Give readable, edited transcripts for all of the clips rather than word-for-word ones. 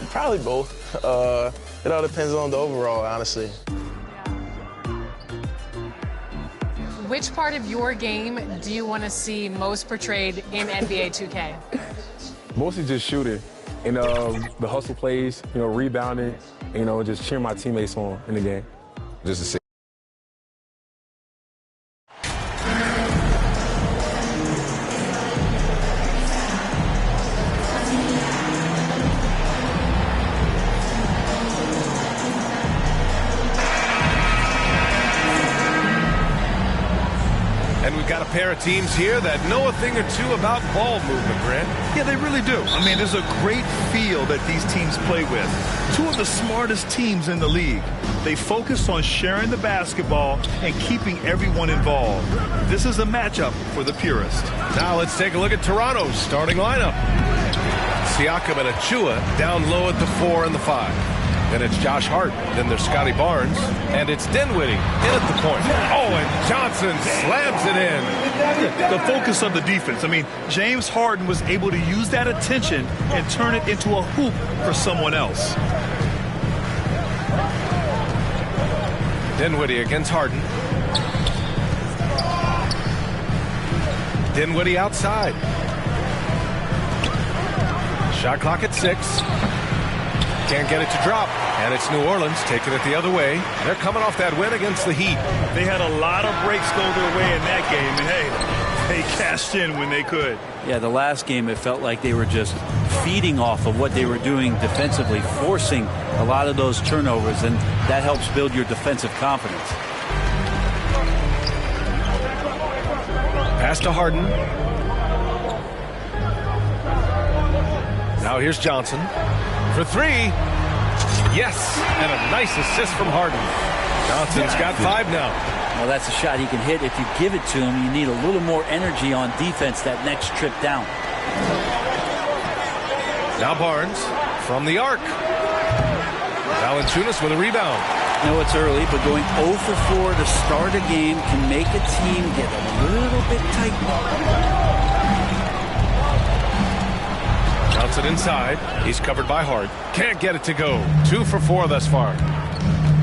Probably both. It all depends on the overall, honestly. Which part of your game do you want to see most portrayed in NBA 2K? Mostly just shooting and the hustle plays, rebounding, just cheering my teammates on in the game. Just to see. And we've got a pair of teams here that know a thing or two about ball movement, Grant. Yeah, they really do. I mean, there's a great feel that these teams play with. Two of the smartest teams in the league. They focus on sharing the basketball and keeping everyone involved. This is a matchup for the purist. Now let's take a look at Toronto's starting lineup. Siakam and Achua down low at the 4 and the 5. Then it's Josh Hart. Then there's Scotty Barnes. And it's Dinwiddie in at the point. Oh, and Johnson slams it in. The focus of the defense. I mean, James Harden was able to use that attention and turn it into a hoop for someone else. Dinwiddie against Harden. Dinwiddie outside. Shot clock at 6. Can't get it to drop. And it's New Orleans taking it the other way. They're coming off that win against the Heat. They had a lot of breaks go their way in that game. And, hey, they cashed in when they could. Yeah, the last game it felt like they were just feeding off of what they were doing defensively, forcing a lot of those turnovers, and that helps build your defensive confidence. Pass to Harden. Now here's Johnson. For 3. Yes, and a nice assist from Harden. Johnson's got 5 now. Well, that's a shot he can hit. If you give it to him, you need a little more energy on defense that next trip down. Now Barnes from the arc. Valanciunas with a rebound. I know it's early, but going 0 for 4 to start a game can make a team get a little bit tight. Johnson inside. He's covered by Hart. Can't get it to go. 2 for 4 thus far.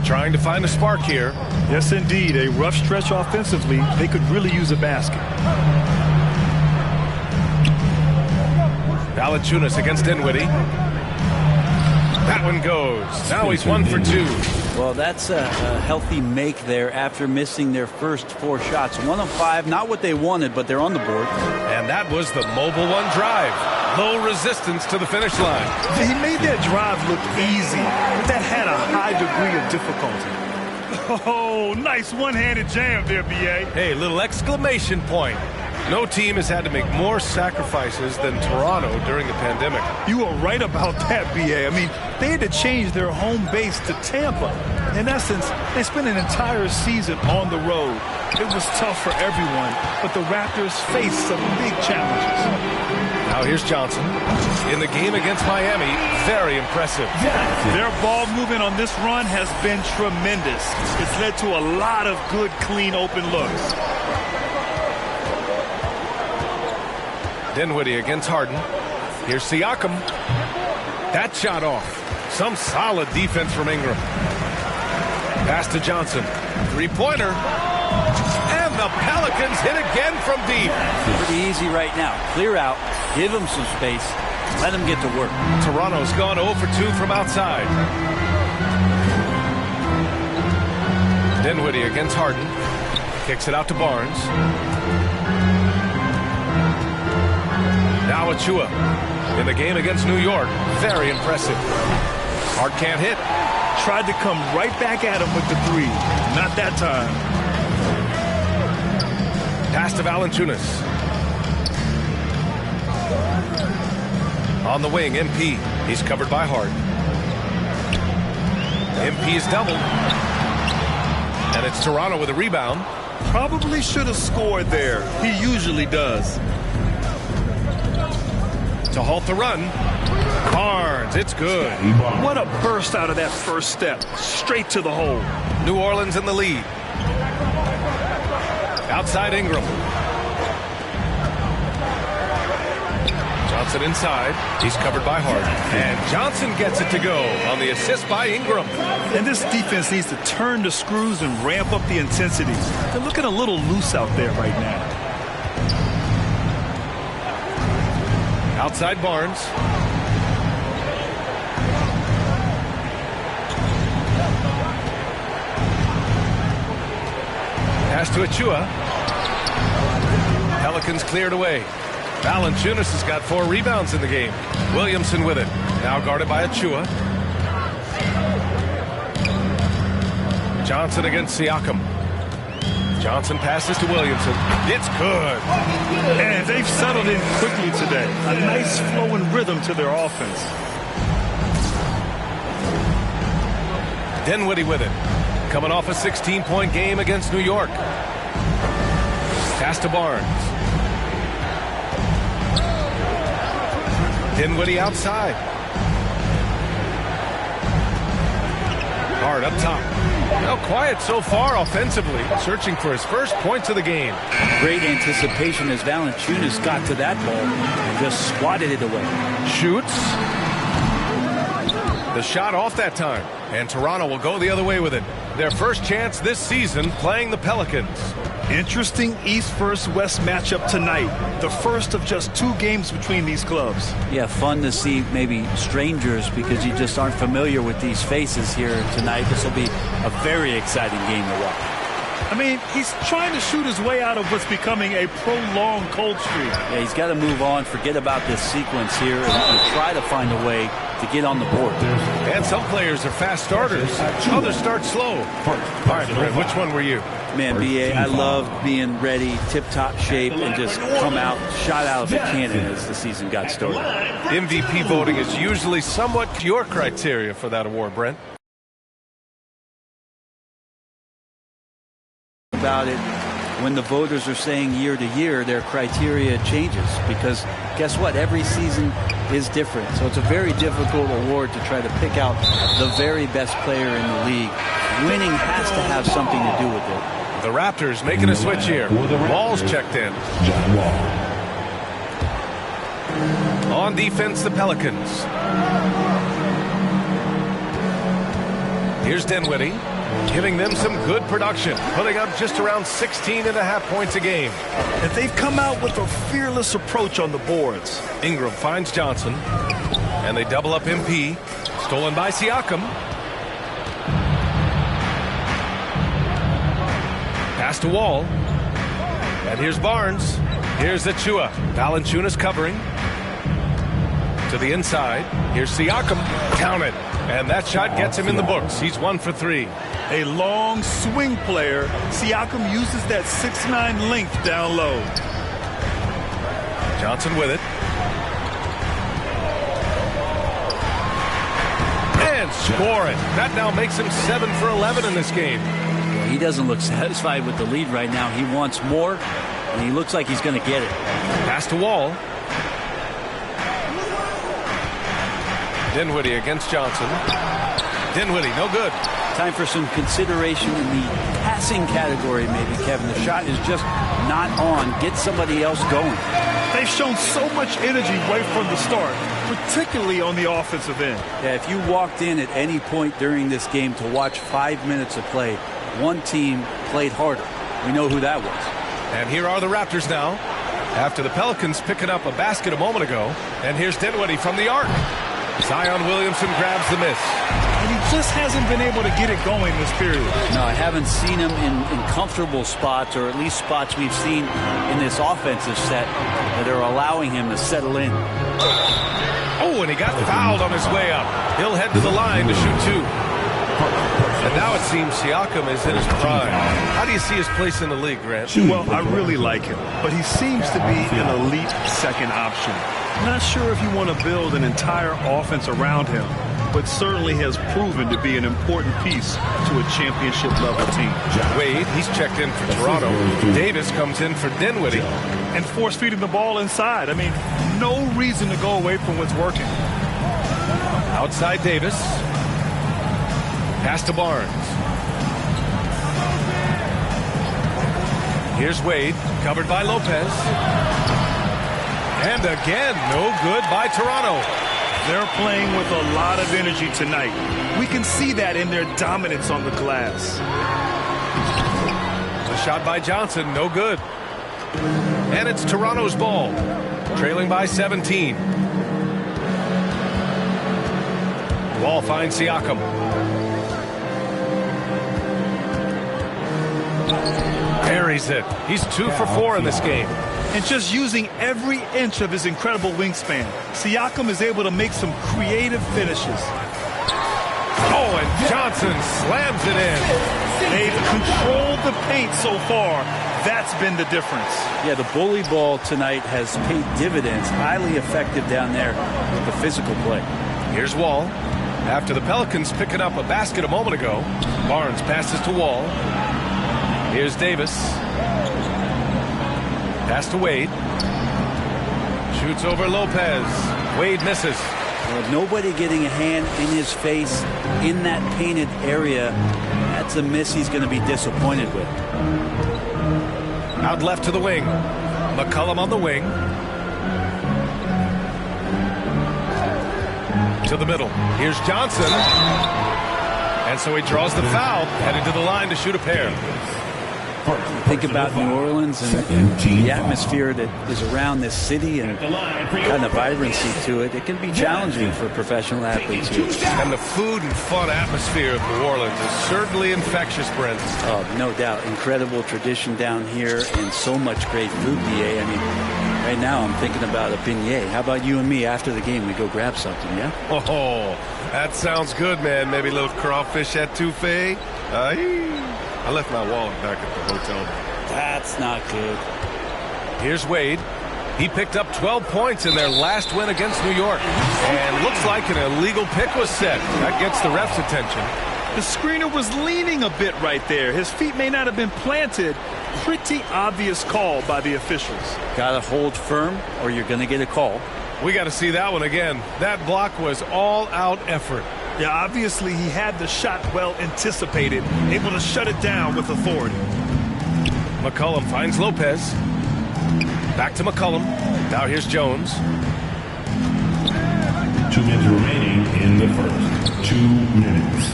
Trying to find a spark here. Yes, indeed. A rough stretch offensively. They could really use a basket. Valanciunas against Dinwiddie. That one goes. Now he's 1 for 2. Well, that's a healthy make there after missing their first 4 shots. 1 of 5, not what they wanted, but they're on the board. And that was the mobile 1 drive. Low resistance to the finish line. He made that drive look easy, but that had a high degree of difficulty. Oh, nice one-handed jam there, B.A. Hey, little exclamation point. No team has had to make more sacrifices than Toronto during the pandemic. You are right about that, B.A. I mean, they had to change their home base to Tampa. In essence, they spent an entire season on the road. It was tough for everyone, but the Raptors faced some big challenges. Now here's Johnson. In the game against Miami, very impressive. Their ball movement on this run has been tremendous. It's led to a lot of good, clean, open looks. Dinwiddie against Harden. Here's Siakam. That shot off. Some solid defense from Ingram. Pass to Johnson. 3-pointer. And the Pelicans hit again from deep. Pretty easy right now. Clear out. Give them some space. Let them get to work. Toronto's gone 0 for 2 from outside. Dinwiddie against Harden. Kicks it out to Barnes. Now Achua. In the game against New York. Very impressive. Hart can't hit. Tried to come right back at him with the 3. Not that time. Pass to Valanciunas. On the wing, MP. He's covered by Hart. MP is doubled. And it's Toronto with a rebound. Probably should have scored there. He usually does. To halt the run. Barnes, it's good. What a burst out of that first step. Straight to the hole. New Orleans in the lead. Outside Ingram. Johnson inside. He's covered by Hart. And Johnson gets it to go on the assist by Ingram. And this defense needs to turn the screws and ramp up the intensity. They're looking a little loose out there right now. Outside Barnes. Pass to Achua. Pelicans cleared away. Valanciunas has got 4 rebounds in the game. Williamson with it. Now guarded by Achua. Johnson against Siakam. Johnson passes to Williamson. It's good. And they've settled in quickly today. A nice flowing rhythm to their offense. Dinwiddie with it. Coming off a 16-point game against New York. Pass to Barnes. Dinwiddie outside. Hart up top. Now quiet so far offensively, searching for his first points of the game. Great anticipation as Valanciunas got to that ball and just swatted it away. Shoots. The shot off that time, and Toronto will go the other way with it. Their first chance this season playing the Pelicans. Interesting East versus West matchup tonight. The first of just 2 games between these clubs. Yeah, fun to see maybe strangers because you just aren't familiar with these faces here tonight. This will be a very exciting game to watch. I mean, he's trying to shoot his way out of what's becoming a prolonged cold streak. Yeah, he's got to move on, forget about this sequence here, and try to find a way to get on the board. And some players are fast starters. Others start slow. All right, Brett, which one were you? Man, B.A., I love being ready, tip-top shape, and just come out, shot out of a cannon as the season got started. MVP voting is usually somewhat your criteria for that award, Brent. About it, when the voters are saying year to year, their criteria changes because guess what? Every season is different. So it's a very difficult award to try to pick out the very best player in the league. Winning has to have something to do with it. The Raptors making a switch here. Wall's checked in. On defense, the Pelicans. Here's Dinwiddie, giving them some good production, putting up just around 16.5 points a game. And they've come out with a fearless approach on the boards. Ingram finds Johnson, and they double up MP. Stolen by Siakam. Pass to Wall. And here's Barnes. Here's Achua. Valanciunas covering. To the inside. Here's Siakam. Count it. And that shot gets him in the books. He's 1 for 3. A long swing player. Siakam uses that 6'9" length down low. Johnson with it. And scoring. That now makes him 7 for 11 in this game. He doesn't look satisfied with the lead right now. He wants more, and he looks like he's going to get it. Pass to Wall. Dinwiddie against Johnson. Dinwiddie, no good. Time for some consideration in the passing category, maybe, Kevin. The shot is just not on. Get somebody else going. They've shown so much energy right from the start, particularly on the offensive end. Yeah, if you walked in at any point during this game to watch 5 minutes of play, one team played harder. We know who that was. And here are the Raptors now, after the Pelicans picking up a basket a moment ago. And here's Dinwiddie from the arc. Zion Williamson grabs the miss. And he just hasn't been able to get it going this period. No, I haven't seen him in comfortable spots, or at least spots we've seen in this offensive set that are allowing him to settle in. Oh, and he got fouled on his way up. He'll head to the line to shoot 2. And now it seems Siakam is in his prime. How do you see his place in the league, Grant? Well, I really like him, but he seems to be an elite second option. Not sure if you want to build an entire offense around him, but certainly has proven to be an important piece to a championship-level team. Wade, he's checked in for Toronto. Davis comes in for Dinwiddie. And force-feeding the ball inside. I mean, no reason to go away from what's working. Outside Davis. Pass to Barnes. Here's Wade, covered by Lopez. And again, no good by Toronto. They're playing with a lot of energy tonight. We can see that in their dominance on the glass. A shot by Johnson, no good. And it's Toronto's ball, trailing by 17. Wall finds Siakam. Buries it. He's 2 for 4 in this game. And just using every inch of his incredible wingspan, Siakam is able to make some creative finishes. Oh, and Johnson slams it in. They've controlled the paint so far. That's been the difference. Yeah, the bully ball tonight has paid dividends. Highly effective down there with the physical play. Here's Wall. After the Pelicans picking up a basket a moment ago, Barnes passes to Wall. Here's Davis. Pass to Wade. Shoots over Lopez. Wade misses. Well, nobody getting a hand in his face in that painted area. That's a miss he's going to be disappointed with. Out left to the wing. McCollum on the wing. To the middle. Here's Johnson. And so he draws the foul, headed to the line to shoot a pair. Think about New Orleans and the atmosphere that is around this city and kind of vibrancy to it. It can be challenging for professional athletes here. And the food and fun atmosphere of New Orleans is certainly infectious, Brent. Oh, no doubt. Incredible tradition down here and so much great food, BA. I mean, right now I'm thinking about a beignet. How about you and me after the game? We go grab something, yeah? Oh, that sounds good, man. Maybe a little crawfish etouffee. I left my wallet back at the hotel. That's not good. Here's Wade. He picked up 12 points in their last win against New York. And looks like an illegal pick was set. That gets the ref's attention. The screener was leaning a bit right there. His feet may not have been planted. Pretty obvious call by the officials. Got to hold firm or you're going to get a call. We got to see that one again. That block was all-out effort. Yeah, obviously he had the shot well anticipated, able to shut it down with authority. McCollum finds Lopez. Back to McCollum. Now here's Jones. 2 minutes remaining in the first. 2 minutes.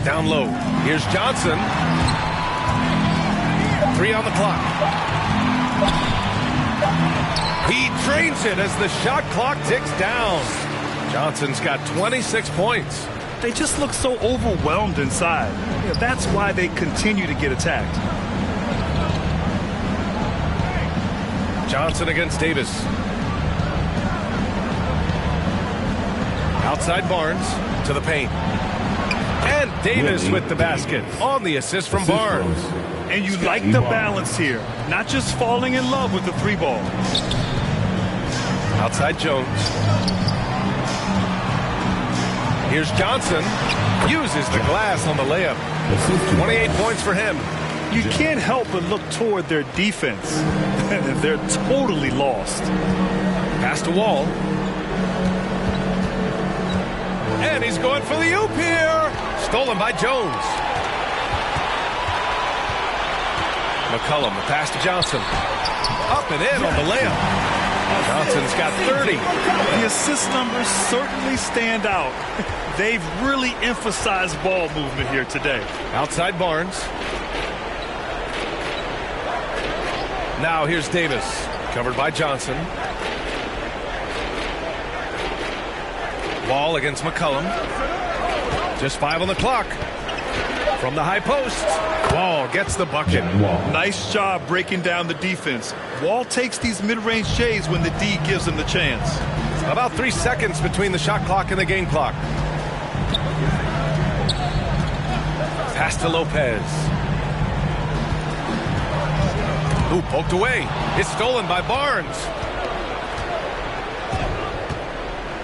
Down low. Here's Johnson. 3 on the clock. He drains it as the shot clock ticks down. Johnson's got 26 points. They just look so overwhelmed inside. Yeah, that's why they continue to get attacked. Johnson against Davis. Outside Barnes to the paint. And Davis with the basket on the assist from Barnes. And you like the balance here. Not just falling in love with the 3-ball. Outside Jones. Here's Johnson. Uses the glass on the layup. 28 points for him. You can't help but look toward their defense. They're totally lost. Pass to Wall. And he's going for the oop here. Stolen by Jones. McCollum, the pass to Johnson. Up and in on the layup. Johnson's got 30. The assist numbers certainly stand out. They've really emphasized ball movement here today. Outside Barnes. Now here's Davis. Covered by Johnson. Wall against McCollum. Just 5 on the clock. From the high post. Wall gets the bucket. Nice job breaking down the defense. Wall takes these mid-range J's when the D gives him the chance. About 3 seconds between the shot clock and the game clock. Pass to Lopez. Ooh, poked away. It's stolen by Barnes.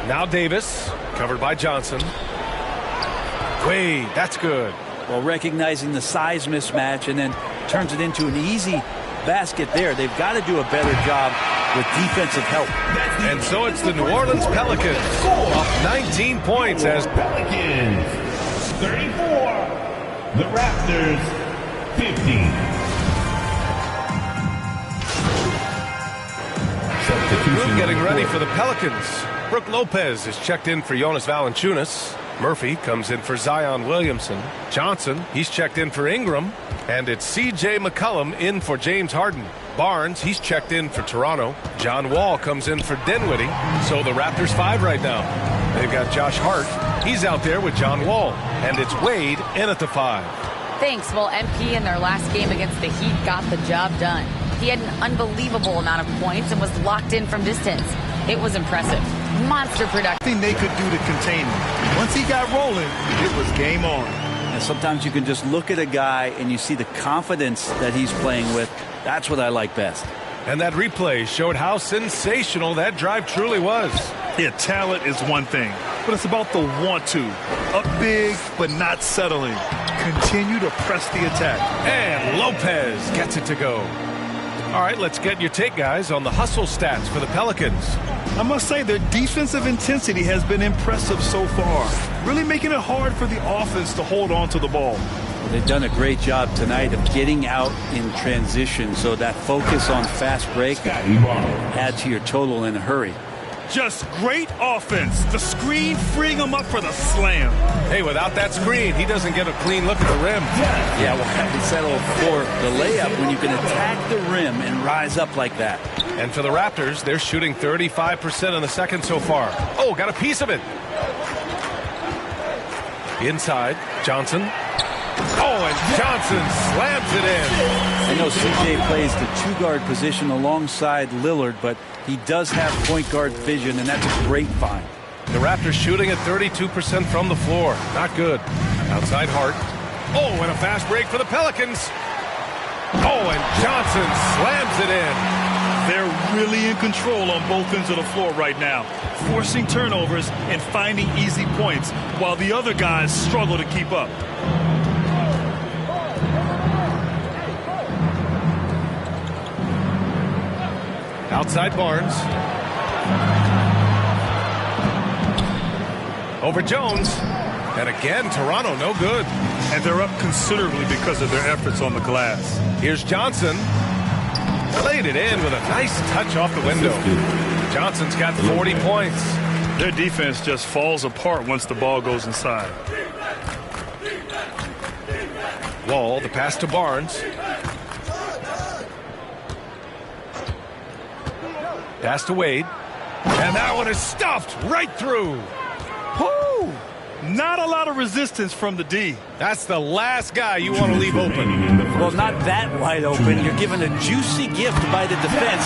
Now Davis, covered by Johnson. Wade, that's good. Well, recognizing the size mismatch and then turns it into an easy basket there. They've got to do a better job with defensive help. And so it's the New Orleans Pelicans up 19 points as Pelicans 34, the Raptors 50. crew getting ready for the Pelicans. Brook Lopez is checked in for Jonas Valanciunas. Murphy comes in for Zion Williamson. Johnson, he's checked in for Ingram. And it's C.J. McCollum in for James Harden. Barnes, he's checked in for Toronto. John Wall comes in for Dinwiddie. So the Raptors 5 right now. They've got Josh Hart. He's out there with John Wall. And it's Wade in at the 5. Thanks. Well, MP in their last game against the Heat got the job done. He had an unbelievable amount of points and was locked in from distance. It was impressive. Monster production. Thing they could do to contain him. Once he got rolling, it was game on. And sometimes you can just look at a guy and you see the confidence that he's playing with. That's what I like best. And that replay showed how sensational that drive truly was. Yeah, talent is one thing, but it's about the want to. Up big, but not settling. Continue to press the attack. And Lopez gets it to go. All right, let's get your take, guys, on the hustle stats for the Pelicans. I must say their defensive intensity has been impressive so far, really making it hard for the offense to hold on to the ball. Well, they've done a great job tonight of getting out in transition, so that focus on fast break add to your total in a hurry. Just great offense. The screen freeing him up for the slam. Hey, without that screen, he doesn't get a clean look at the rim. Yeah, well, he settled for the layup when you can attack the rim and rise up like that. And for the Raptors, they're shooting 35% in the second so far. Oh, got a piece of it. Inside, Johnson. Oh, and Johnson slams it in. I know CJ plays the two-guard position alongside Lillard, but he does have point guard vision, and that's a great find. The Raptors shooting at 32% from the floor. Not good. Outside Hart. Oh, and a fast break for the Pelicans. Oh, and Johnson slams it in. They're really in control on both ends of the floor right now, forcing turnovers and finding easy points, while the other guys struggle to keep up. Outside Barnes. Over Jones. And again, Toronto no good. And they're up considerably because of their efforts on the glass. Here's Johnson. Laid it in with a nice touch off the window. Johnson's got 40 points. Their defense just falls apart once the ball goes inside. Wall, the pass to Barnes. Pass to Wade. And that one is stuffed right through. Whoo! Not a lot of resistance from the D. That's the last guy you want to leave open. Well, not that wide open. You're given a juicy gift by the defense.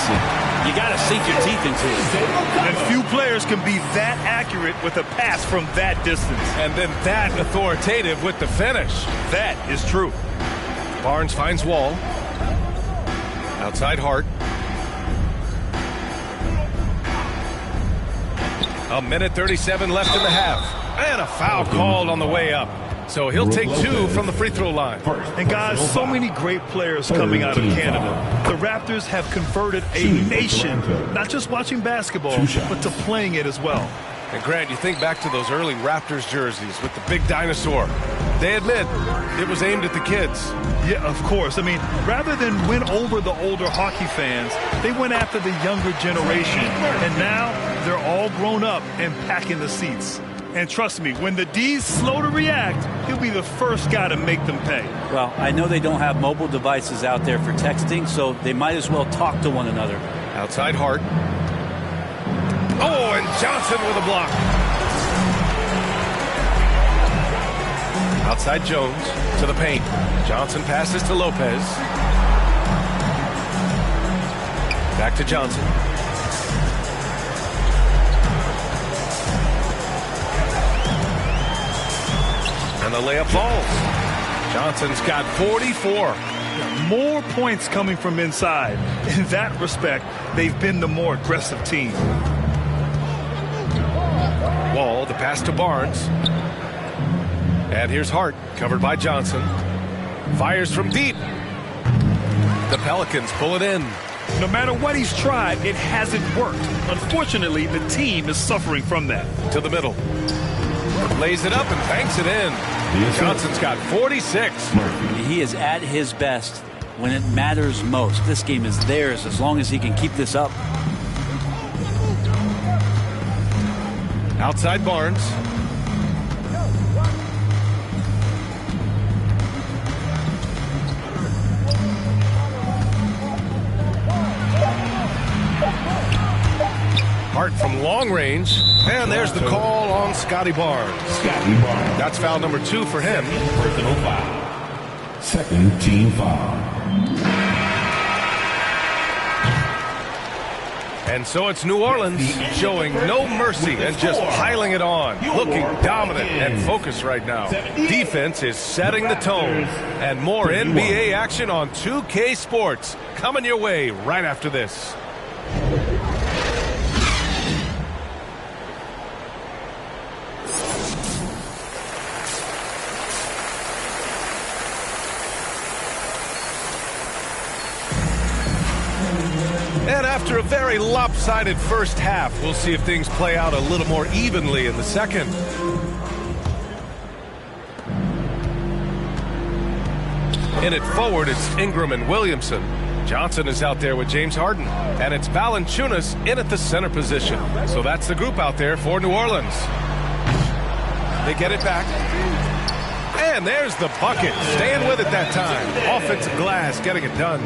You got to sink your teeth into it. And few players can be that accurate with a pass from that distance. And then that authoritative with the finish. That is true. Barnes finds Wall. Outside Hart. A minute 37 left in the half. And a foul called on the way up. So he'll take 2 from the free throw line. And guys, so many great players coming out of Canada. The Raptors have converted a nation, not just watching basketball, but to playing it as well. And Grant, you think back to those early Raptors jerseys with the big dinosaur. They admit it was aimed at the kids. Yeah, of course. I mean, rather than win over the older hockey fans, they went after the younger generation. And now they're all grown up and packing the seats. And trust me, when the D's slow to react, he'll be the first guy to make them pay. Well, I know they don't have mobile devices out there for texting, so they might as well talk to one another. Outside Hart. Oh, and Johnson with a block. Outside Jones to the paint. Johnson passes to Lopez. Back to Johnson. And the layup falls. Johnson's got 44. More points coming from inside. In that respect, they've been the more aggressive team. Wall, the pass to Barnes. And here's Hart, covered by Johnson. Fires from deep. The Pelicans pull it in. No matter what he's tried, it hasn't worked. Unfortunately, the team is suffering from that. To the middle. Lays it up and banks it in. Johnson's got 46. He is at his best when it matters most. This game is theirs as long as he can keep this up. Outside Barnes. Hart from long range. And there's the call on Scotty Barnes. That's foul number 2 for him. Personal foul. Second team foul. And so it's New Orleans showing no mercy and just piling it on. Looking dominant and focused right now. Defense is setting the tone. And more NBA action on 2K Sports coming your way right after this. And after a very lopsided first half, we'll see if things play out a little more evenly in the second. In it forward, it's Ingram and Williamson. Johnson is out there with James Harden. And it's Valanciunas in at the center position. So that's the group out there for New Orleans. They get it back. And there's the bucket. Staying with it that time. Offensive glass getting it done.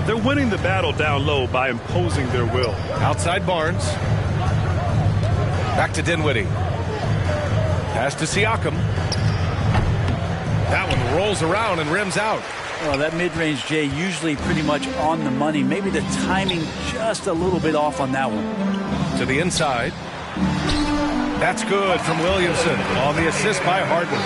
They're winning the battle down low by imposing their will. Outside Barnes. Back to Dinwiddie. Pass to Siakam. That one rolls around and rims out. Well, that mid-range, Jay, usually pretty much on the money. Maybe the timing just a little bit off on that one. To the inside. That's good from Williamson on the assist by Harden.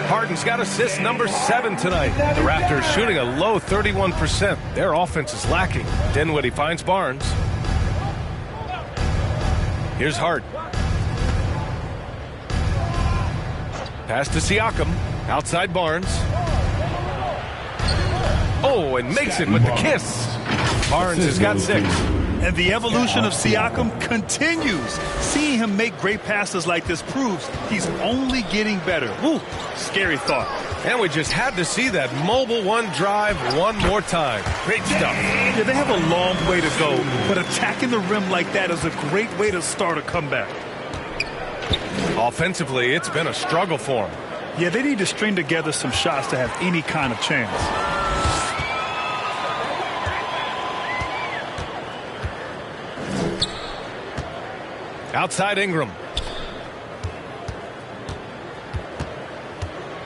Harden's got assist number 7 tonight. The Raptors shooting a low 31%. Their offense is lacking. Dinwiddie finds Barnes. Here's Hart. Pass to Siakam. Outside Barnes. Oh, and makes it with the kiss. Barnes has got 6. And the evolution of Siakam continues. Seeing him make great passes like this proves he's only getting better. Ooh, scary thought. And we just had to see that mobile one drive one more time. Great stuff. Yeah, they have a long way to go, but attacking the rim like that is a great way to start a comeback. Offensively, it's been a struggle for them. Yeah, they need to string together some shots to have any kind of chance. Outside Ingram.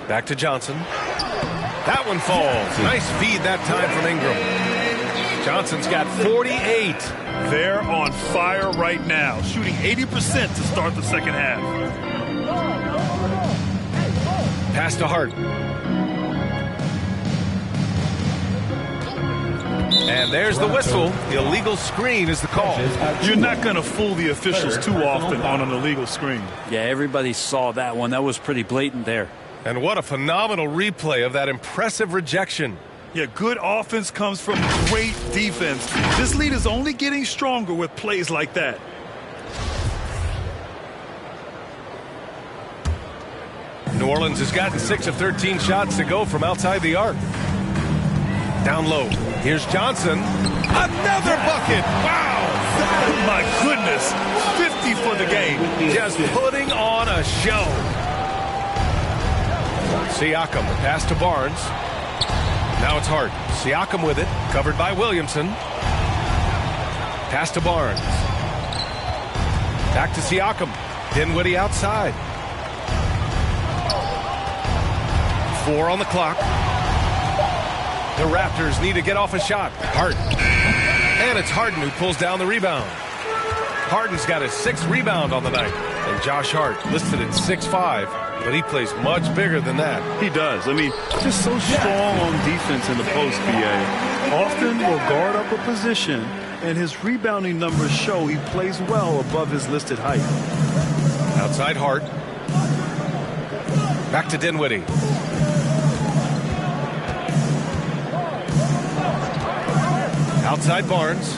Back to Johnson. That one falls. Nice feed that time from Ingram. Johnson's got 48. They're on fire right now, shooting 80% to start the second half. Pass to Hart. And there's the whistle. The illegal screen is the call. You're not going to fool the officials too often on an illegal screen. Yeah, everybody saw that one. That was pretty blatant there. And what a phenomenal replay of that impressive rejection. Yeah, good offense comes from great defense. This lead is only getting stronger with plays like that. New Orleans has gotten 6 of 13 shots to go from outside the arc. Down low. Here's Johnson. Another bucket. Wow. My goodness. 50 for the game. Just putting on a show. Siakam. Pass to Barnes. Now it's Hart. Siakam with it. Covered by Williamson. Pass to Barnes. Back to Siakam. Dinwiddie outside. 4 on the clock. The Raptors need to get off a shot. Hart. And it's Harden who pulls down the rebound. Harden's got his 6th rebound on the night. And Josh Hart listed at 6'5", but he plays much bigger than that. He does. I mean, just so strong on defense in the post, BA. Often will guard up a position, and his rebounding numbers show he plays well above his listed height. Outside Hart. Back to Dinwiddie. Outside Barnes.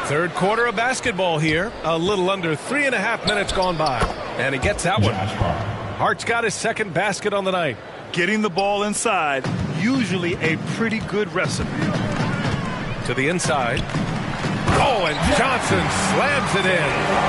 Third quarter of basketball here. A little under 3.5 minutes gone by. And he gets that one. Hart's got his 2nd basket on the night. Getting the ball inside, usually a pretty good recipe. To the inside. Oh, and Johnson slams it in.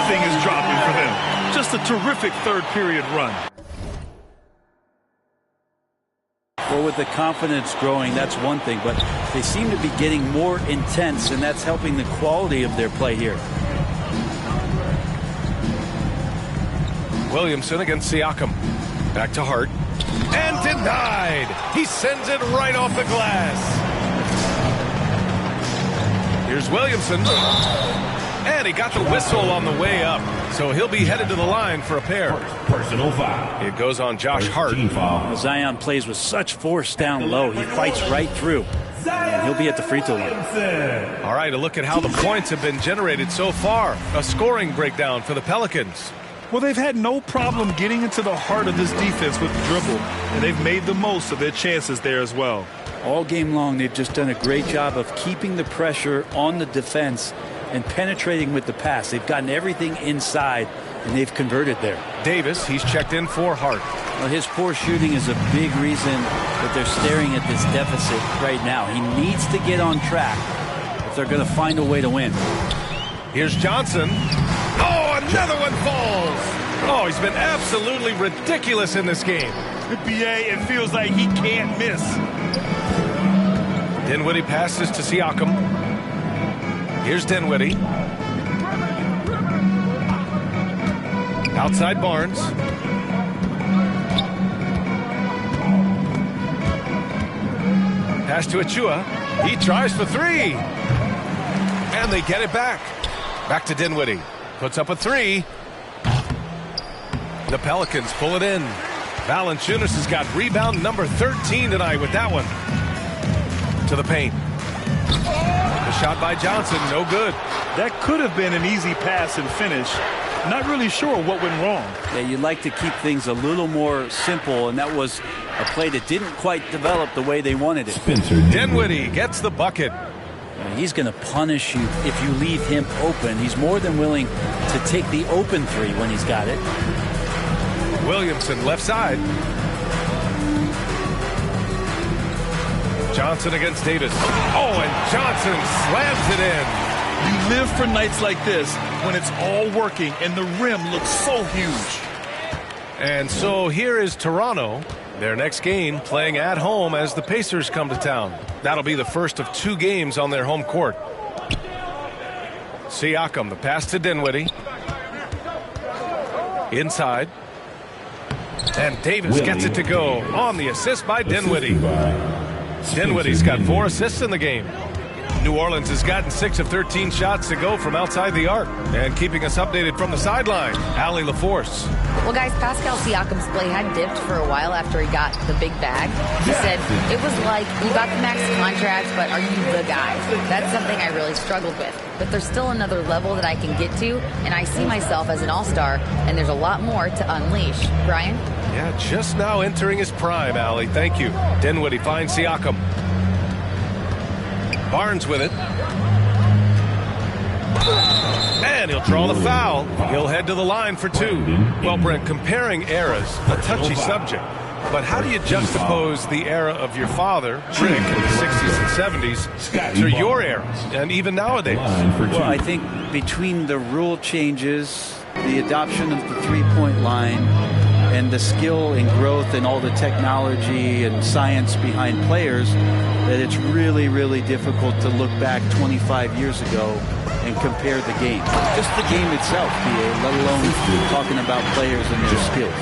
Thing is dropping for them. Just a terrific third period run. Well, with the confidence growing, that's one thing, but they seem to be getting more intense, and that's helping the quality of their play here. Williamson against Siakam. Back to Hart. And denied. He sends it right off the glass. Here's Williamson. And he got the whistle on the way up. So he'll be headed to the line for a pair. Personal foul. It goes on Josh Hart. Zion plays with such force down low. He fights right through. And he'll be at the free throw line. All right, a look at how the points have been generated so far. A scoring breakdown for the Pelicans. Well, they've had no problem getting into the heart of this defense with the dribble, and they've made the most of their chances there as well. All game long, they've just done a great job of keeping the pressure on the defense and penetrating with the pass. They've gotten everything inside, and they've converted there. Davis, he's checked in for Hart. Well, his poor shooting is a big reason that they're staring at this deficit right now. He needs to get on track if they're going to find a way to win. Here's Johnson. Oh, another one falls. Oh, he's been absolutely ridiculous in this game. BA, it feels like he can't miss. Dinwiddie passes to Siakam. Here's Dinwiddie. Outside Barnes. Pass to Achua. He tries for three. And they get it back. Back to Dinwiddie. Puts up a three. The Pelicans pull it in. Valanciunas has got rebound number 13 tonight with that one. To the paint. The shot by Johnson, no good. That could have been an easy pass and finish. Not really sure what went wrong. Yeah, you'd like to keep things a little more simple, and that was a play that didn't quite develop the way they wanted it. Dinwiddie gets the bucket. He's going to punish you if you leave him open. He's more than willing to take the open three when he's got it. Williamson left side. Johnson against Davis. Oh, and Johnson slams it in. You live for nights like this when it's all working and the rim looks so huge. And so here is Toronto. Their next game playing at home as the Pacers come to town. That'll be the first of 2 games on their home court. Siakam, the pass to Dinwiddie. Inside. And Davis gets it to go on the assist by Dinwiddie. Dinwiddie's got 4 assists in the game. New Orleans has gotten 6 of 13 shots to go from outside the arc. And keeping us updated from the sideline, Allie LaForce. Well, guys, Pascal Siakam's play had dipped for a while after he got the big bag. He said, it was like, you got the max contract, but are you the guy? That's something I really struggled with. But there's still another level that I can get to, and I see myself as an all-star, and there's a lot more to unleash. Brian? Yeah, just now entering his prime, Allie. Thank you. Dinwiddie finds Siakam. Barnes with it. And he'll draw the foul. He'll head to the line for 2. Well, Brent, comparing eras, a touchy subject. But how do you juxtapose the era of your father, Rick, in the 60s and 70s, to your era, and even nowadays? Well, I think between the rule changes, the adoption of the three-point line, and the skill and growth and all the technology and science behind players, that it's really, really difficult to look back 25 years ago and compare the game. Just the game itself, PA, let alone talking about players and their skills.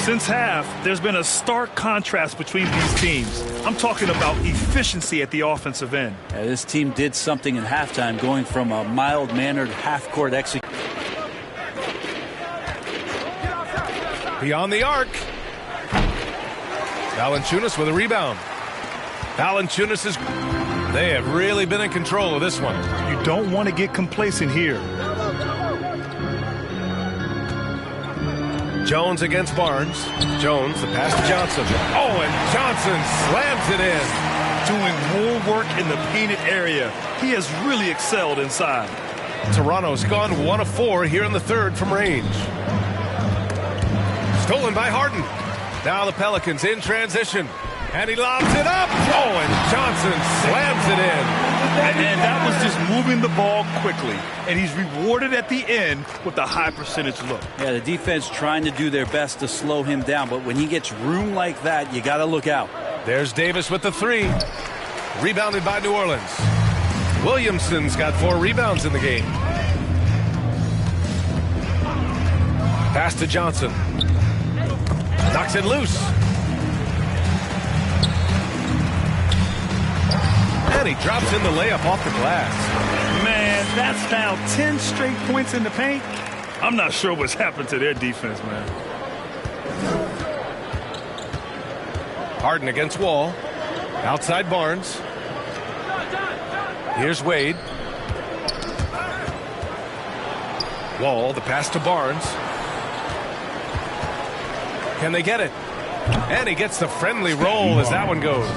Since half, there's been a stark contrast between these teams. I'm talking about efficiency at the offensive end. Yeah, this team did something in halftime, going from a mild-mannered half-court execution. Beyond the arc. Valanciunas with a rebound. Valanciunas is... They have really been in control of this one. You don't want to get complacent here. Jones against Barnes. Jones, the pass to Johnson. Oh, and Johnson slams it in. Doing more work in the painted area. He has really excelled inside. Toronto's gone 1 of 4 here in the third from range. Stolen by Harden. Now the Pelicans in transition. And he lobs it up. Oh, and Johnson slams it in. And that was just moving the ball quickly. And he's rewarded at the end with a high percentage look. Yeah, the defense trying to do their best to slow him down. But when he gets room like that, you got to look out. There's Davis with the 3. Rebounded by New Orleans. Williamson's got 4 rebounds in the game. Pass to Johnson. Knocks it loose. And he drops in the layup off the glass. Man, that's now 10 straight points in the paint. I'm not sure what's happened to their defense, man. Harden against Wall. Outside Barnes. Here's Wade. Wall, the pass to Barnes. Can they get it? And he gets the friendly roll as that one goes.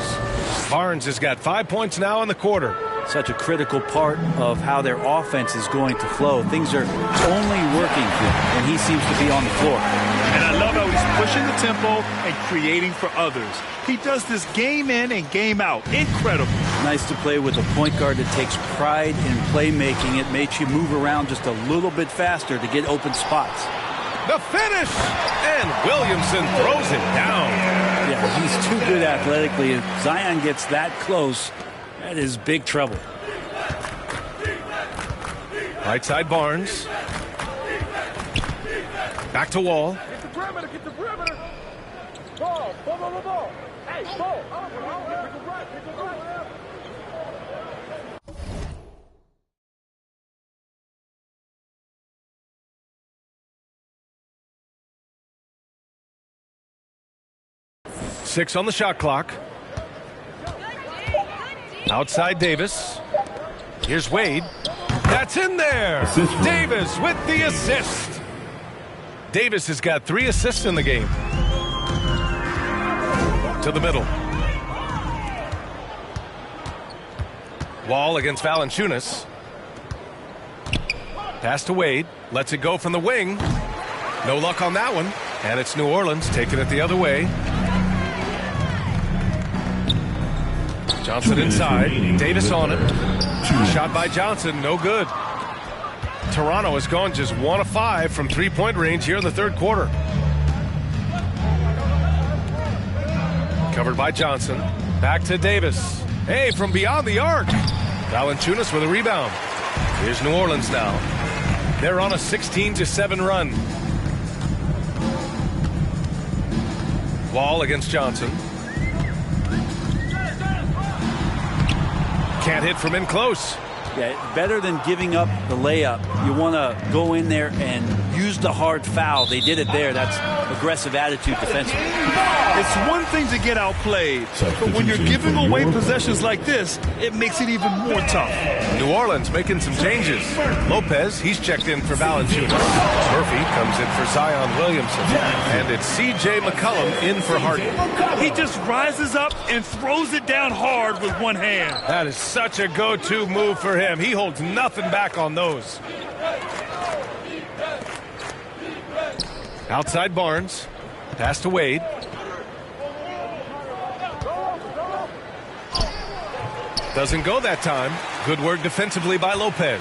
Barnes has got 5 points now in the quarter. Such a critical part of how their offense is going to flow. Things are only working and he seems to be on the floor. And I love how he's pushing the tempo and creating for others. He does this game in and game out. Incredible. Nice to play with a point guard that takes pride in playmaking. It makes you move around just a little bit faster to get open spots. The finish! And Williamson throws it down. Yeah, he's too good athletically. If Zion gets that close, that is big trouble. Right side Barnes. Back to Wall. Get the perimeter, get the perimeter. Ball. Hey, ball. Six on the shot clock. Outside Davis. Here's Wade. That's in there. Davis with the assist. Davis has got 3 assists in the game. To the middle. Wall against Valanciunas. Pass to Wade. Lets it go from the wing. No luck on that one. And it's New Orleans taking it the other way. Johnson inside. Davis on it. Shot by Johnson. No good. Toronto has gone just 1 of 5 from 3-point range here in the third quarter. Covered by Johnson. Back to Davis. Hey, from beyond the arc. Valanciunas with a rebound. Here's New Orleans now. They're on a 16-7 run. Wall against Johnson. Can't hit from in close. Yeah, better than giving up the layup. You want to go in there and use the hard foul. They did it there. That's aggressive attitude defensively. It's one thing to get outplayed, but when you're giving away possessions like this, it makes it even more tough. New Orleans making some changes. Lopez, he's checked in for Valanciunas. Murphy comes in for Zion Williamson. And it's C.J. McCollum in for Harden. He just rises up and throws it down hard with one hand. That is such a go-to move for him. He holds nothing back on those. Outside Barnes. Pass to Wade. Doesn't go that time. Good work defensively by Lopez.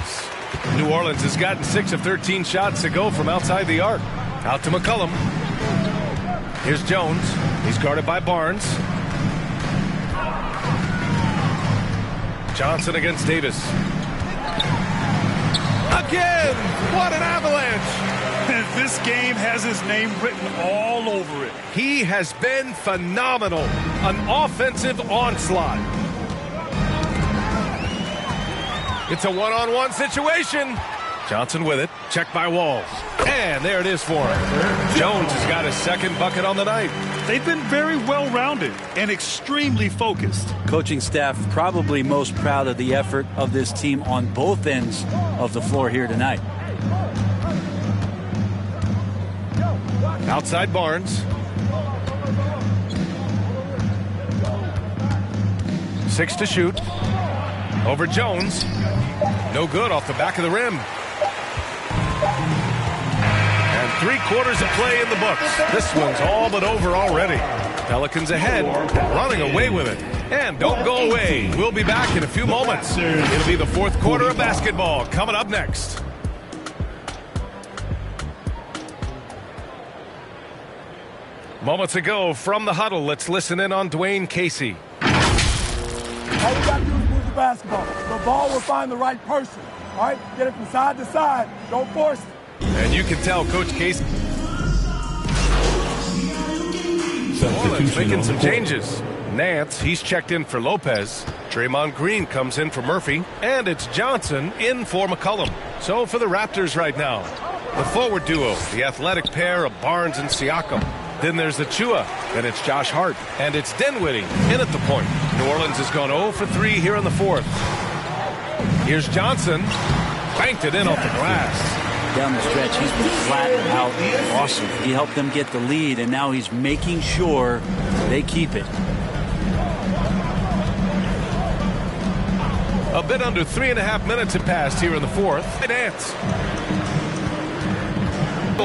New Orleans has gotten 6 of 13 shots to go from outside the arc. Out to McCollum. Here's Jones. He's guarded by Barnes. Johnson against Davis. Again! What an avalanche! This game has his name written all over it. He has been phenomenal. An offensive onslaught. It's a one-on-one situation. Johnson with it. Checked by Walls. And there it is for him. Jones has got his second bucket on the night. They've been very well-rounded and extremely focused. Coaching staff probably most proud of the effort of this team on both ends of the floor here tonight. Outside Barnes. 6 to shoot. Over Jones. No good off the back of the rim. And 3/4 of play in the books. This one's all but over already. Pelicans ahead, running away with it. And don't go away. We'll be back in a few moments. It'll be the fourth quarter of basketball coming up next. Moments ago from the huddle, let's listen in on Dwayne Casey. All we got to do is move the basketball. The ball will find the right person. All right? Get it from side to side. Don't force it. And you can tell Coach Casey making some changes. Nance, he's checked in for Lopez. Draymond Green comes in for Murphy. And it's Johnson in for McCollum. So for the Raptors right now, the forward duo, the athletic pair of Barnes and Siakam. Then there's Achua. Then it's Josh Hart. And it's Dinwiddie in at the point. New Orleans has gone 0 for 3 here in the fourth. Here's Johnson. Banked it in off the glass. Down the stretch, he's been flat out awesome. He helped them get the lead, and now he's making sure they keep it. A bit under 3.5 minutes have passed here in the fourth. Nance.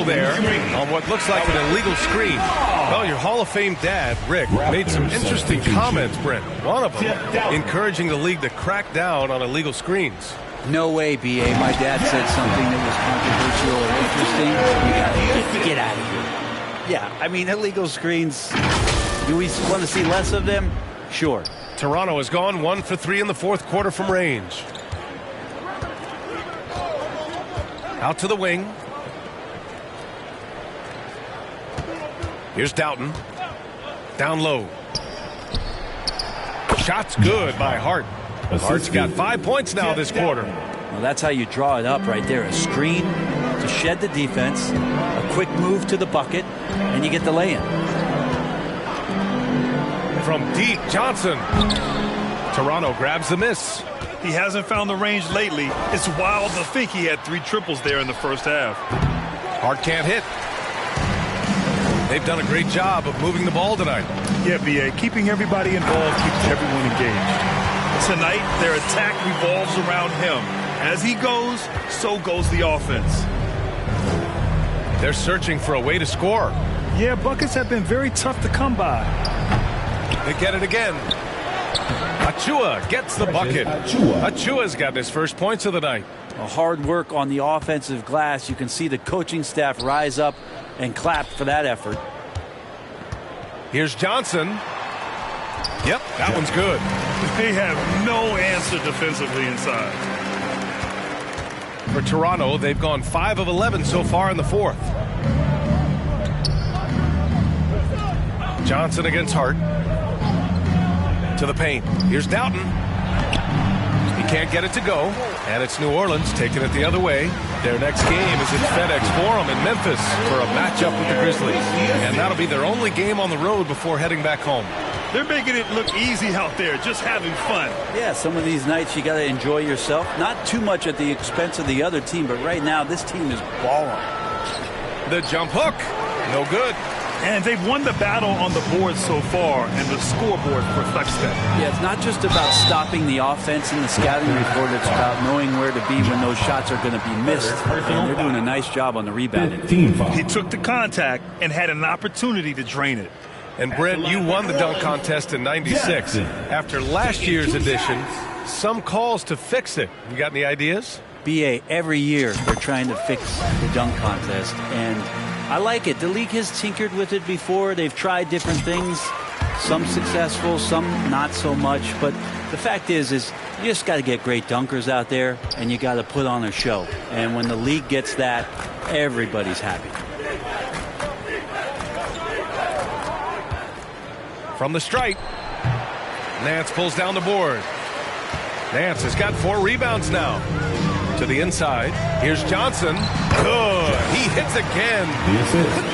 There on what looks like an illegal screen. Well, your Hall of Fame dad, Rick, made some interesting comments, Brent. One of them encouraging the league to crack down on illegal screens. No way, B.A. My dad said something that was controversial or interesting. You gotta get out of here. Yeah, I mean, illegal screens, do we want to see less of them? Sure. Toronto has gone 1 for 3 in the fourth quarter from range. Out to the wing. Here's Doughton. Down low. Shot's good by Hart. Hart's got 5 points now this quarter. Well, that's how you draw it up right there. A screen to shed the defense, a quick move to the bucket, and you get the lay-in. From deep, Johnson. Toronto grabs the miss. He hasn't found the range lately. It's wild to think he had 3 triples there in the first half. Hart can't hit. They've done a great job of moving the ball tonight. Yeah, B.A. Keeping everybody involved keeps everyone engaged. Tonight, their attack revolves around him. As he goes, so goes the offense. They're searching for a way to score. Yeah, buckets have been very tough to come by. They get it again. Achua gets the bucket. Achua's got his first points of the night. A hard work on the offensive glass. You can see the coaching staff rise up and clap for that effort. Here's Johnson. Yep, that one's good. They have no answer defensively inside. For Toronto, they've gone 5 of 11 so far in the fourth. Johnson against Hart. To the paint. Here's Doughton. He can't get it to go. And it's New Orleans taking it the other way. Their next game is at FedEx Forum in Memphis for a matchup with the Grizzlies. And that'll be their only game on the road before heading back home. They're making it look easy out there, just having fun. Yeah, some of these nights you got to enjoy yourself. Not too much at the expense of the other team, but right now this team is balling. The jump hook. No good. And they've won the battle on the board so far, and the scoreboard reflects that. Yeah, it's not just about stopping the offense in the scouting report. It's about knowing where to be when those shots are going to be missed. And they're doing a nice job on the rebounding. He took the contact and had an opportunity to drain it. And Brent, you won the dunk contest in '96. After last year's edition, some calls to fix it. You got any ideas? BA, every year they're trying to fix the dunk contest, and I like it. The league has tinkered with it before. They've tried different things, some successful, some not so much. But the fact is you just got to get great dunkers out there, and you got to put on a show. And when the league gets that, everybody's happy. From the stripe, Nance pulls down the board. Nance has got 4 rebounds now. To the inside. Here's Johnson. Good. He hits again.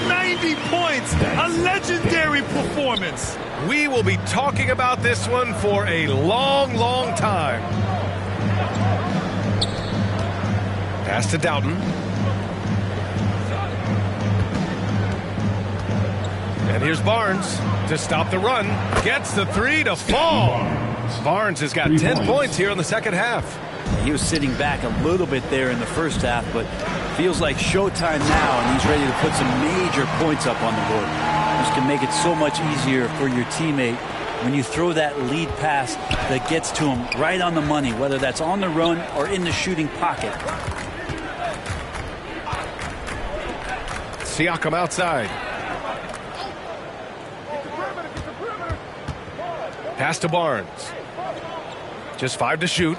90 points. A legendary performance. We will be talking about this one for a long, long time. Pass to Doughton. And here's Barnes to stop the run. Gets the 3 to fall. Barnes has got 10 points here in the second half. He was sitting back a little bit there in the first half, but feels like showtime now, and he's ready to put some major points up on the board. This can make it so much easier for your teammate when you throw that lead pass that gets to him right on the money, whether that's on the run or in the shooting pocket. Siakam outside. Pass to Barnes. Just 5 to shoot.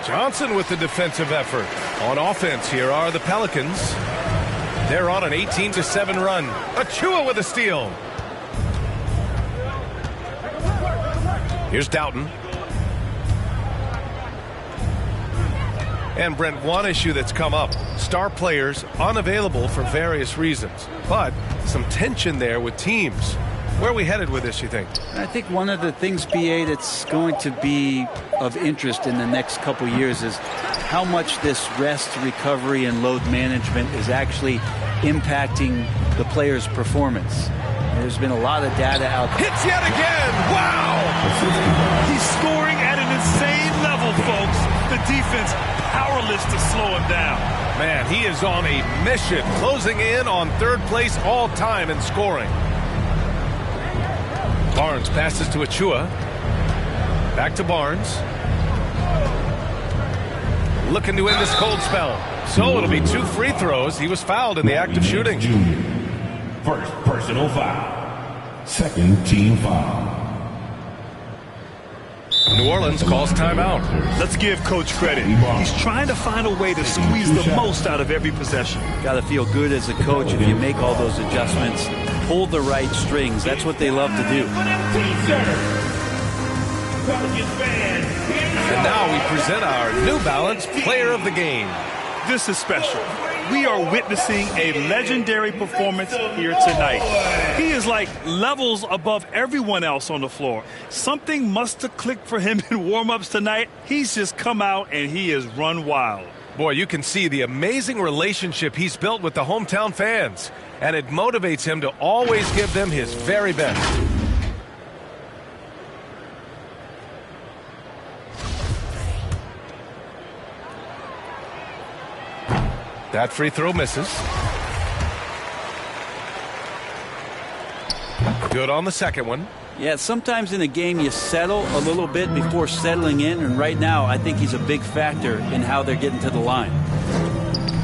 Johnson with the defensive effort. On offense, here are the Pelicans. They're on an 18-7 run. Achua with a steal. Here's Doughton. And Brent, one issue that's come up. Star players unavailable for various reasons. But some tension there with teams. Where are we headed with this, you think? I think one of the things, BA, that's going to be of interest in the next couple years is how much this rest, recovery, and load management is actually impacting the player's performance. There's been a lot of data out there. Hits yet again! Wow! He's scoring at an insane level, folks. The defense powerless to slow him down. Man, he is on a mission, closing in on 3rd place all time in scoring. Barnes passes to Achua. Back to Barnes. Looking to end this cold spell. So it'll be 2 free throws. He was fouled in the act of shooting. Junior. First personal foul. Second team foul. New Orleans calls timeout. Let's give Coach credit. He's trying to find a way to squeeze the most out of every possession. Got to feel good as a coach if you make all those adjustments. Pull the right strings. That's what they love to do. And now we present our New Balance Player of the Game. This is special. We are witnessing a legendary performance here tonight. He is like levels above everyone else on the floor. Something must have clicked for him in warm-ups tonight. He's just come out and he has run wild. Boy, you can see the amazing relationship he's built with the hometown fans. And it motivates him to always give them his very best. That free throw misses. Good on the second one. Yeah, sometimes in a game you settle a little bit before settling in, and right now I think he's a big factor in how they're getting to the line.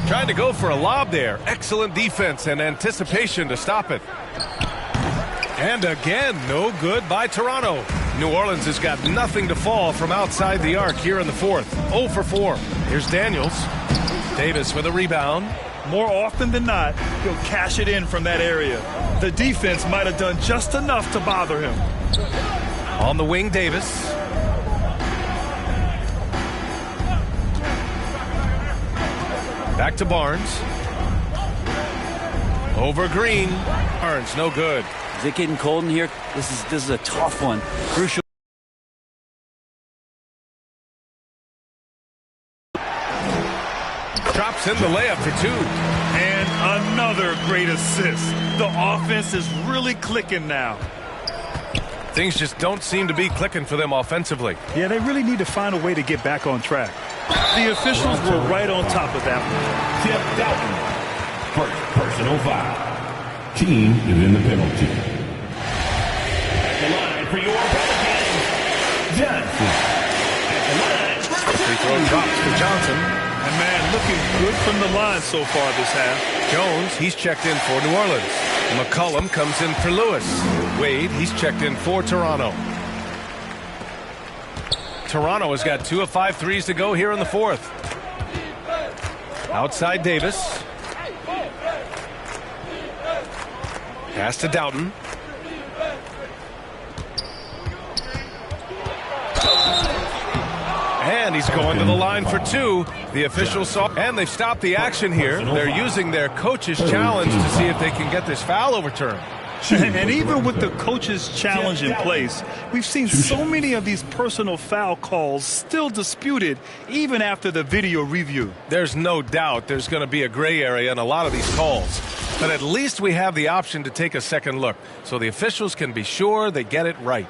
Trying to go for a lob there. Excellent defense and anticipation to stop it. And again, no good by Toronto. New Orleans has got nothing to fall from outside the arc here in the 4th. 0 for 4. Here's Daniels. Davis with a rebound. More often than not, he'll cash it in from that area. The defense might have done just enough to bother him. On the wing, Davis. Back to Barnes. Over Green. Barnes, no good. Is it getting cold in here? This is a tough one. Crucial. Drops in the layup for 2. And Another great assist. The offense is really clicking now. Things just don't seem to be clicking for them offensively. Yeah, they really need to find a way to get back on track. The officials were right on top of that one. Tip Dalton. First personal foul. Team is in the penalty. At the line for your Pelicans, Johnson. At the line for free throw drops for Johnson. And man, looking good from the line so far this half. Jones, he's checked in for New Orleans. McCollum comes in for Lewis. Wade, he's checked in for Toronto. Toronto has got 2 of 5 threes to go here in the fourth. Outside Davis. Pass to Doughton. And he's going to the line for 2. The officials saw, and they've stopped the action here. They're using their coach's challenge to see if they can get this foul overturned. And even with the coach's challenge in place, we've seen so many of these personal foul calls still disputed even after the video review. There's no doubt there's going to be a gray area in a lot of these calls. But at least we have the option to take a second look so the officials can be sure they get it right.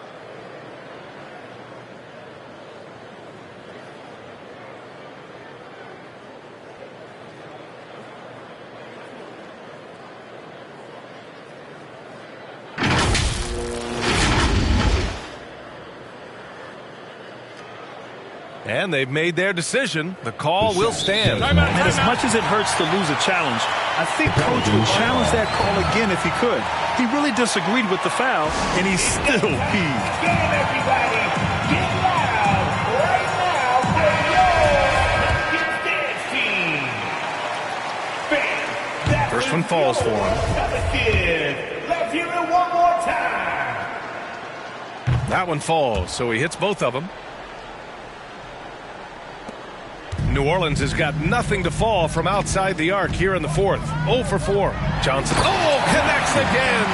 And they've made their decision. The call will stand. And as much as it hurts to lose a challenge, I think Coach would challenge that call again if he could. He really disagreed with the foul, and he's still peeved. everybody, get loud right now for your dance team. Fans, first one falls for him. Let's hear it one more time. That one falls, so he hits both of them. New Orleans has got nothing to fall from outside the arc here in the fourth. 0 for 4. Johnson, connects again.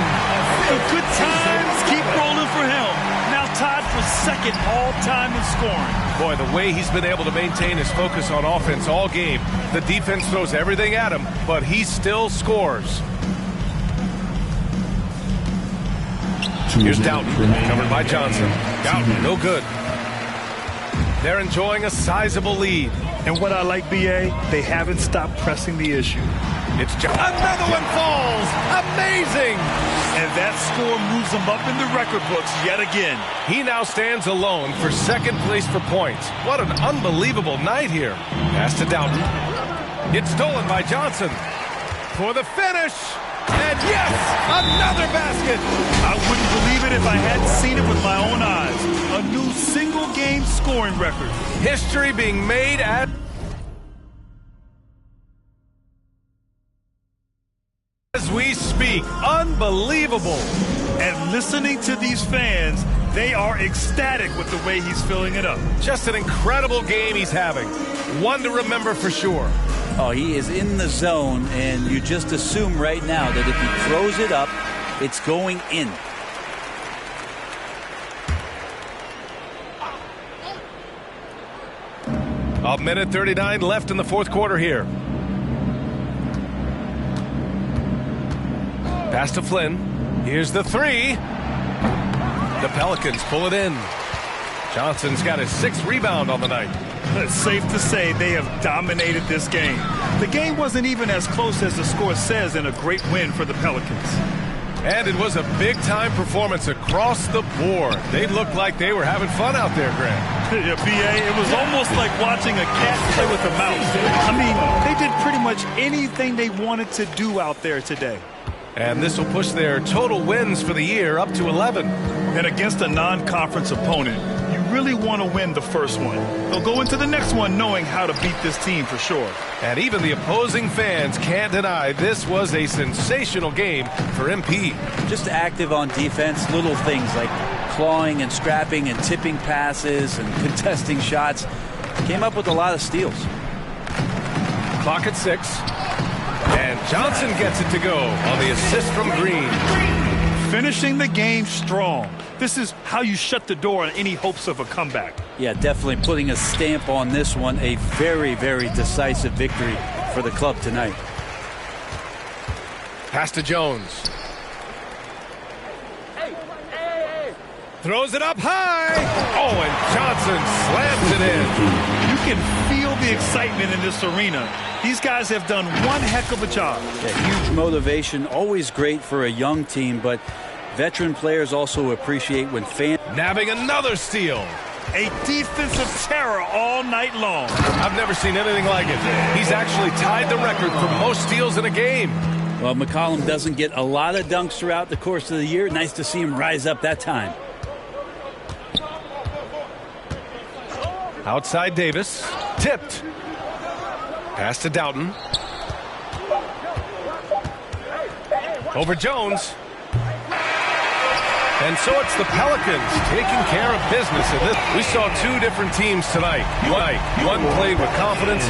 The good times keep rolling for him. Now tied for second all-time in scoring. Boy, the way he's been able to maintain his focus on offense all game. The defense throws everything at him, but he still scores. Here's Doughton, covered by Johnson. Doughton, no good. They're enjoying a sizable lead. And what I like, B.A., they haven't stopped pressing the issue. It's another one falls. Amazing. And that score moves him up in the record books yet again. He now stands alone for second place for points. What an unbelievable night here. Pass to Doughton. It's stolen by Johnson. For the finish. And yes, another basket. I wouldn't believe it if I hadn't seen it with my own eyes. A new single-game scoring record. History being made at... as we speak. Unbelievable. And listening to these fans, they are ecstatic with the way he's filling it up. Just an incredible game he's having. One to remember for sure. Oh, he is in the zone, and you just assume right now that if he throws it up, it's going in. A minute 39 left in the fourth quarter here. Pass to Flynn. Here's the 3. The Pelicans pull it in. Johnson's got his 6th rebound on the night. It's safe to say they have dominated this game. The game wasn't even as close as the score says in a great win for the Pelicans. And it was a big-time performance across the board. They looked like they were having fun out there, Grant. Yeah, B.A., it was almost like watching a cat play with a mouse. I mean, they did pretty much anything they wanted to do out there today. And this will push their total wins for the year up to 11. And against a non-conference opponent, you really want to win the first one. They'll go into the next one knowing how to beat this team for sure. And even the opposing fans can't deny this was a sensational game for MP. Just active on defense, little things like clawing and scrapping and tipping passes and contesting shots. Came up with a lot of steals. Clock at 6. And Johnson gets it to go on the assist from Green. Finishing the game strong. This is how you shut the door on any hopes of a comeback. Yeah, definitely putting a stamp on this one. A very, very decisive victory for the club tonight. Pass to Jones. Throws it up high. Oh, and Johnson slams it in. You can feel the excitement in this arena. These guys have done one heck of a job. Yeah, huge motivation, always great for a young team, but veteran players also appreciate when fans... Nabbing another steal. A defensive terror all night long. I've never seen anything like it. He's actually tied the record for most steals in a game. Well, McCollum doesn't get a lot of dunks throughout the course of the year. Nice to see him rise up that time. Outside Davis. Tipped. Pass to Doughton. Over Jones. And so it's the Pelicans taking care of business in this. We saw two different teams tonight. One played with confidence.